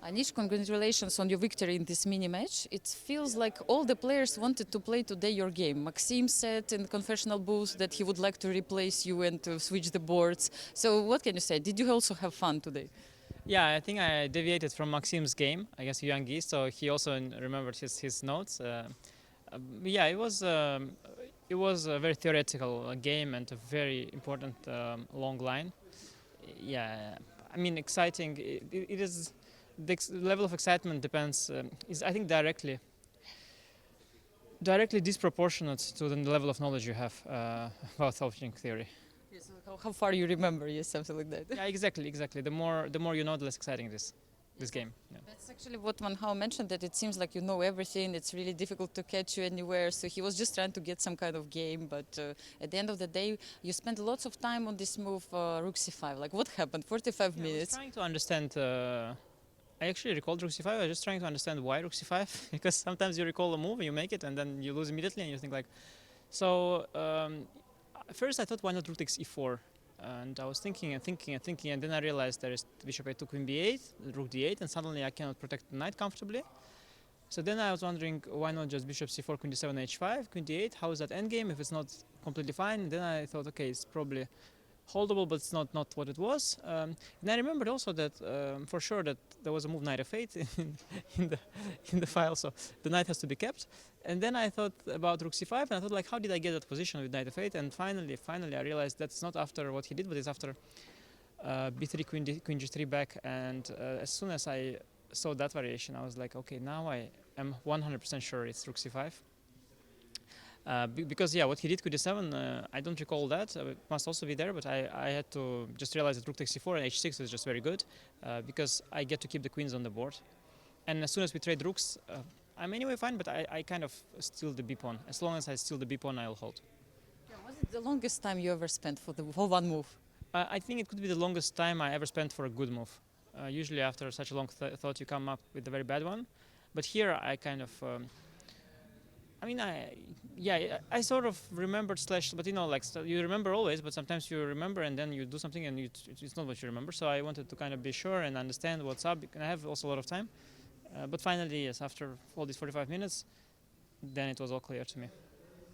Anish, congratulations on your victory in this mini match. It feels like all the players wanted to play today your game. Maxim said in the confessional booth that he would like to replace you and to switch the boards. So what can you say? Did you also have fun today? Yeah, I think I deviated from Maxim's game against Yuangi, so he also remembered his notes. Yeah, it was a very theoretical game and a very important long line. Yeah, I mean exciting. It is the level of excitement depends. Is I think directly disproportionate to the level of knowledge you have about solving theory. Yes, so how far you remember? Yes, something like that. Yeah, exactly. The more you know, the less exciting it is. This game. Yeah. That's actually what Van Hao mentioned, that it seems like you know everything. It's really difficult to catch you anywhere. So he was just trying to get some kind of game. But at the end of the day, you spent lots of time on this move, Rook C5. Like what happened? 45 Yeah, I was minutes. trying to understand. I actually recalled Rook C5. I was just trying to understand why Rook C5 because sometimes you recall a move and you make it and then you lose immediately and you think like. So at first I thought why not Rook takes E4. And I was thinking and then I realized there is bishop a2 queen b8, rook d8, and suddenly I cannot protect the knight comfortably. So then I was wondering why not just bishop c4, queen d7, h5, queen d8. How is that endgame if it's not completely fine? And then I thought, okay, it's probably holdable, but it's not what it was. And I remembered also that for sure that there was a move knight f8 in the file, so the knight has to be kept. And then I thought about rook c5, and I thought like, how did I get that position with knight f8? And finally, I realized that's not after what he did, but it's after b3, queen g3 back. And as soon as I saw that variation, I was like, okay, now I am 100% sure it's rook c5. Because yeah, what he did with d7, I don't recall that. It must also be there, but I had to just realize that rook takes c4 and h6 is just very good because I get to keep the queens on the board. And as soon as we trade rooks, I'm anyway fine, but I kind of steal the b pawn. As long as I steal the b pawn, I'll hold. Yeah, was it the longest time you ever spent for one move? I think it could be the longest time I ever spent for a good move. Usually after such a long thought, you come up with a very bad one. But here I kind of... I mean, I sort of remembered but you know, like you remember always, but sometimes you remember and then you do something and it's not what you remember. So I wanted to kind of be sure and understand what's up. And I have also a lot of time. But finally, yes, after all these 45 minutes, then it was all clear to me.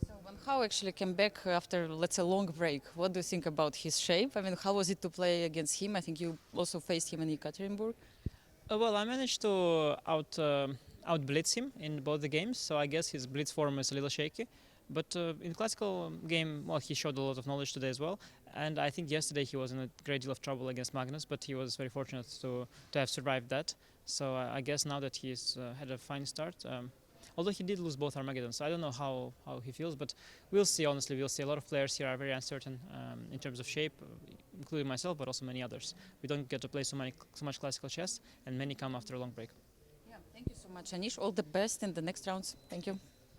So Van Hao actually came back after, let's say, a long break. What do you think about his shape? I mean, how was it to play against him? I think you also faced him in Ekaterinburg. Well, I managed to out blitz him in both the games, so I guess his blitz form is a little shaky. But in the classical game, well, he showed a lot of knowledge today as well. And I think yesterday he was in a great deal of trouble against Magnus, but he was very fortunate to have survived that. So I guess now that he's had a fine start, although he did lose both Armageddons, so I don't know how he feels, but we'll see, honestly, we'll see. A lot of players here are very uncertain in terms of shape, including myself, but also many others. We don't get to play so much classical chess, and many come after a long break. Yeah, thank you so much, Anish. All the best in the next rounds. Thank you.